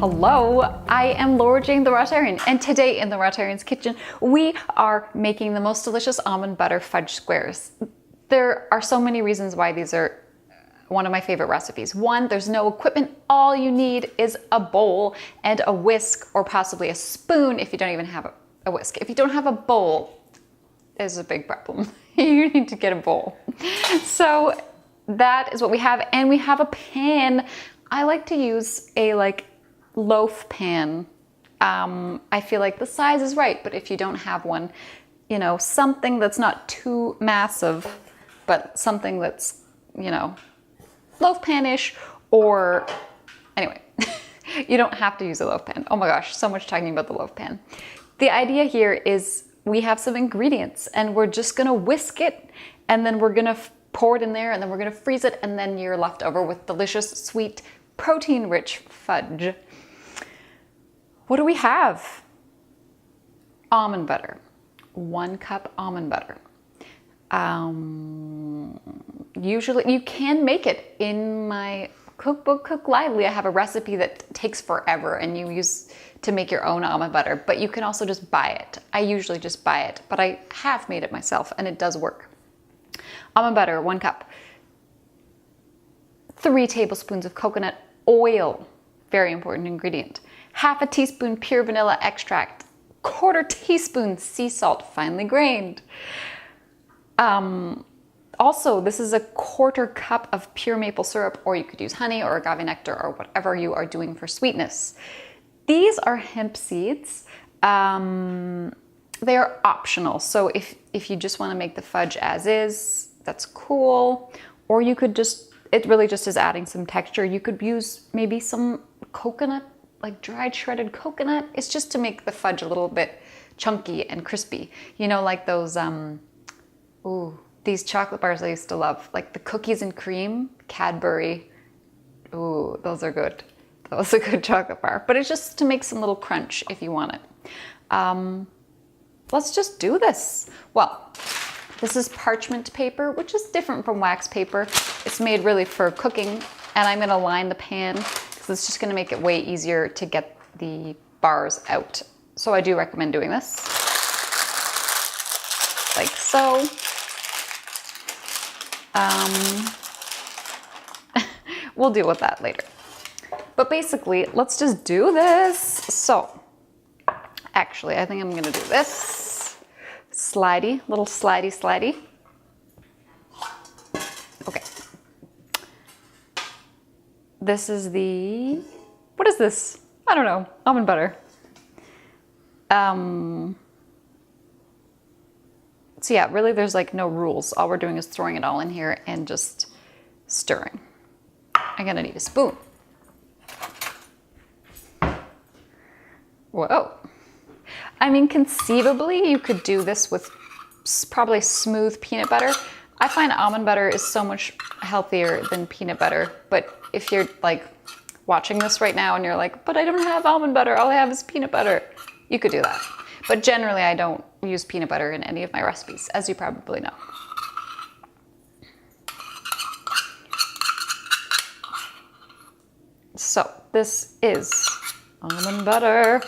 Hello, I am Laura Jane the Raw-Tarian, and today in the Raw-Tarian's kitchen, we are making the most delicious almond butter fudge squares. There are so many reasons why these are one of my favorite recipes. One, there's no equipment. All you need is a bowl and a whisk, or possibly a spoon if you don't even have a whisk. If you don't have a bowl, there's a big problem. You need to get a bowl. So that is what we have, and we have a pan. I like to use a loaf pan. I feel like the size is right, but if you don't have one, you know, something that's not too massive, but something that's, you know, loaf pan-ish, or anyway, you don't have to use a loaf pan. Oh my gosh, so much talking about the loaf pan. The idea here is we have some ingredients and we're just gonna whisk it, and then we're gonna pour it in there, and then we're gonna freeze it, and then you're left over with delicious, sweet, protein-rich fudge. What do we have? Almond butter. 1 cup almond butter. Usually, you can make it in my cookbook, Cook Lively. I have a recipe that takes forever and you use to make your own almond butter, but you can also just buy it. I usually just buy it, but I have made it myself and it does work. Almond butter, 1 cup. 3 tablespoons of coconut oil, very important ingredient. 1/2 teaspoon pure vanilla extract. 1/4 teaspoon sea salt, finely grained. Also, this is a 1/4 cup of pure maple syrup, or you could use honey or agave nectar or whatever you are doing for sweetness. These are hemp seeds. They are optional, so if you just want to make the fudge as is, that's cool. Or you could just, it really just is adding some texture. You could use maybe some coconut, like dried shredded coconut. It's just to make the fudge a little bit chunky and crispy. You know, like those, these chocolate bars I used to love, like the cookies and cream, Cadbury. Ooh, those are good. That was a good chocolate bar. But it's just to make some little crunch if you want it. Let's just do this. Well, this is parchment paper, which is different from wax paper. It's made really for cooking, and I'm gonna line the pan because it's just gonna make it way easier to get the bars out. So I do recommend doing this. Like so. We'll deal with that later. But basically, let's just do this. So, actually, I think I'm gonna do this. Slidey, little slidey. Okay. This is the, what is this? I don't know, almond butter. So yeah, really there's like no rules. All we're doing is throwing it all in here and just stirring. I'm gonna need a spoon. Whoa. I mean, conceivably you could do this with probably smooth peanut butter. I find almond butter is so much healthier than peanut butter, but if you're like watching this right now and you're like, but I don't have almond butter, all I have is peanut butter, you could do that. But generally, I don't use peanut butter in any of my recipes, as you probably know. So this is almond butter.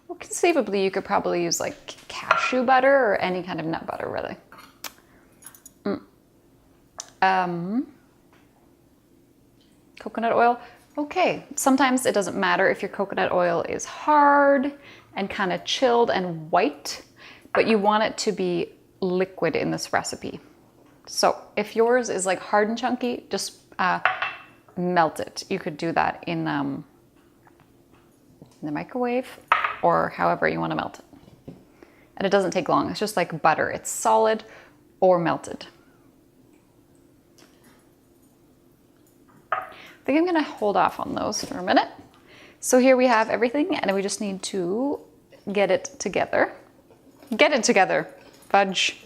Well, conceivably, you could probably use like cashew butter or any kind of nut butter, really. Coconut oil. Okay, sometimes it doesn't matter if your coconut oil is hard and kind of chilled and white, but you want it to be liquid in this recipe. So if yours is like hard and chunky, just melt it. You could do that in the microwave or however you want to melt it. And it doesn't take long. It's just like butter. It's solid or melted. I think I'm gonna hold off on those for a minute. So here we have everything, and we just need to get it together. Get it together, fudge.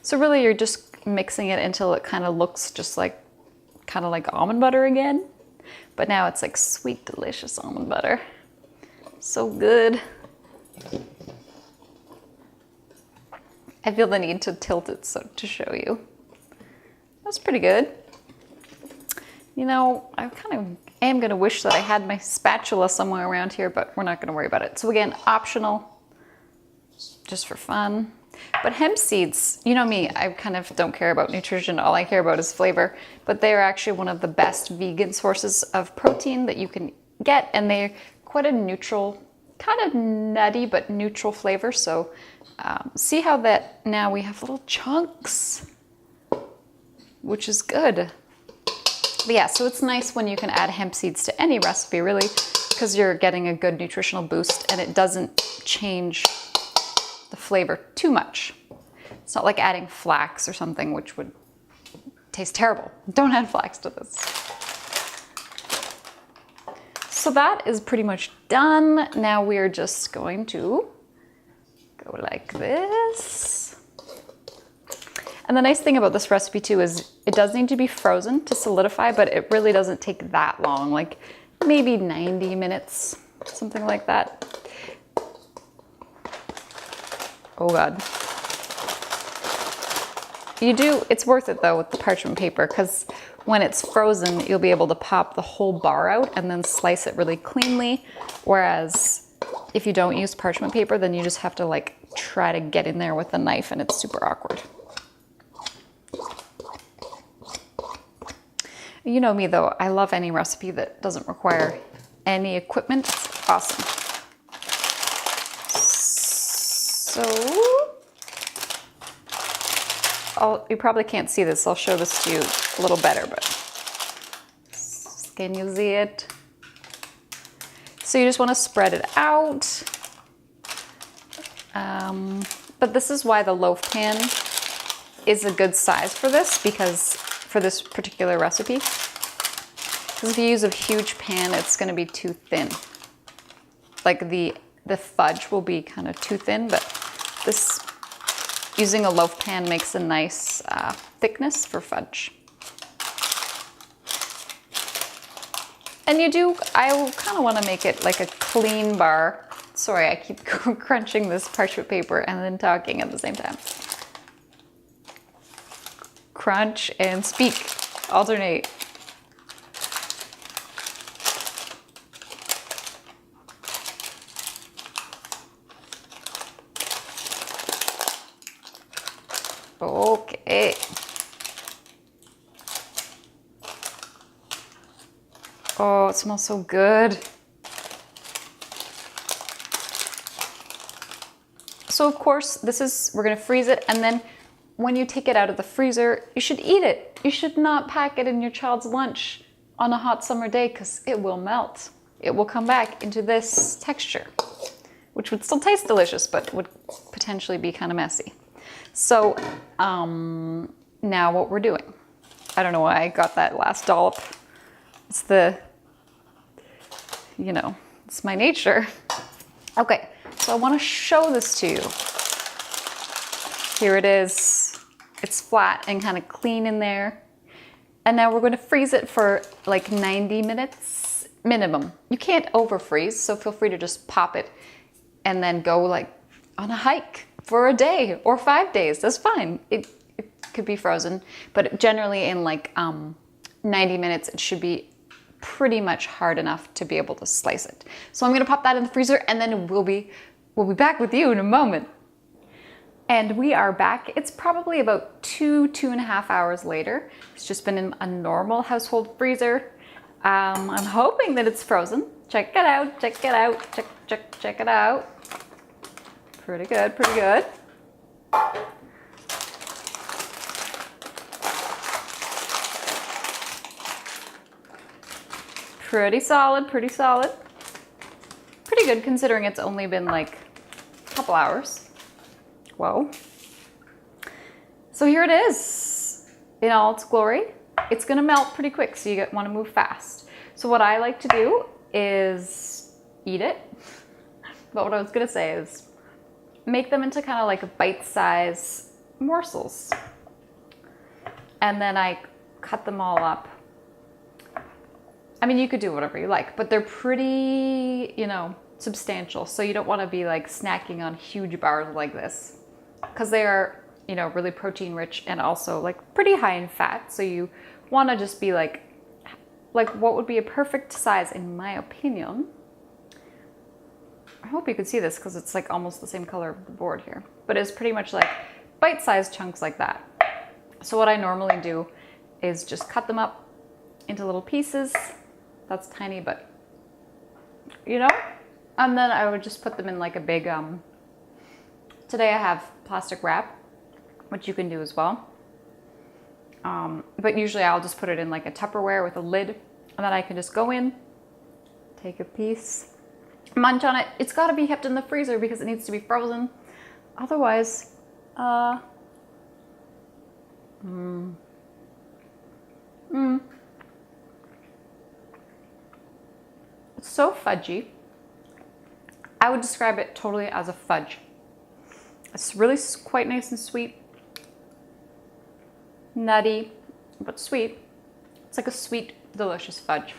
So really you're just mixing it until it kind of looks just like, kind of like almond butter again. But now it's like sweet, delicious almond butter. So good. I feel the need to tilt it so to show you. That's pretty good. You know, I kind of am gonna wish that I had my spatula somewhere around here, but we're not gonna worry about it. So again, optional, just for fun. But hemp seeds, you know me, I kind of don't care about nutrition. All I care about is flavor. But they're actually one of the best vegan sources of protein that you can get. And they're quite a neutral, kind of nutty, but neutral flavor. So see how that now we have little chunks, which is good. But yeah, so it's nice when you can add hemp seeds to any recipe, really, because you're getting a good nutritional boost and it doesn't change the flavor too much. It's not like adding flax or something, which would taste terrible. Don't add flax to this. So that is pretty much done. Now we're just going to go like this. And the nice thing about this recipe too is it does need to be frozen to solidify, but it really doesn't take that long, like maybe 90 minutes, something like that. Oh God. It's worth it though with the parchment paper, because when it's frozen, you'll be able to pop the whole bar out and then slice it really cleanly. Whereas if you don't use parchment paper, then you just have to like try to get in there with a knife and it's super awkward. You know me though, I love any recipe that doesn't require any equipment. It's awesome. So, you probably can't see this. I'll show this to you a little better, but can you see it? So you just want to spread it out. But this is why the loaf pan is a good size for this, because for this particular recipe. Because if you use a huge pan, it's going to be too thin. Like the fudge will be kind of too thin, but this, using a loaf pan makes a nice thickness for fudge. And I kind of want to make it like a clean bar. Sorry, I keep crunching this parchment paper and then talking at the same time. Crunch and speak, alternate. Okay. Oh, it smells so good. So of course, we're gonna freeze it, and then when you take it out of the freezer, you should eat it. You should not pack it in your child's lunch on a hot summer day, because it will melt. It will come back into this texture, which would still taste delicious, but would potentially be kind of messy. So now what we're doing, I don't know why I got that last dollop. It's it's my nature. Okay, so I want to show this to you. Here it is. It's flat and kind of clean in there. And now we're going to freeze it for like 90 minutes minimum. You can't over freeze, so feel free to just pop it and then go like on a hike for a day or 5 days. That's fine. It could be frozen, but generally in like 90 minutes, it should be pretty much hard enough to be able to slice it. So I'm gonna pop that in the freezer, and then we'll be back with you in a moment. And we are back. It's probably about 2.5 hours later. It's just been in a normal household freezer. I'm hoping that it's frozen. Check it out, check it out, check it out. Pretty good, pretty good. Pretty solid, pretty solid. Pretty good considering it's only been like a couple hours. Whoa. So here it is in all its glory. It's gonna melt pretty quick, so you wanna move fast. So what I like to do is eat it. But what I was gonna say is make them into kind of like bite-sized morsels. And then I cut them all up. I mean, you could do whatever you like, but they're pretty, substantial. So you don't want to be like snacking on huge bars like this. because they are, you know, really protein rich and also like pretty high in fat. So you want to just be like what would be a perfect size in my opinion. I hope you could see this because it's like almost the same color of the board here, but it's pretty much like bite-sized chunks like that. So what I normally do is just cut them up into little pieces. That's tiny, but you know, and then I would just put them in like a big, today I have plastic wrap, which you can do as well. But usually I'll just put it in like a Tupperware with a lid, and then I can just go in, take a piece, munch on it. It's got to be kept in the freezer because it needs to be frozen. Otherwise, it's so fudgy. I would describe it totally as a fudge. It's really quite nice and sweet. Nutty, but sweet. It's like a sweet, delicious fudge.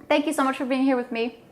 Thank you so much for being here with me.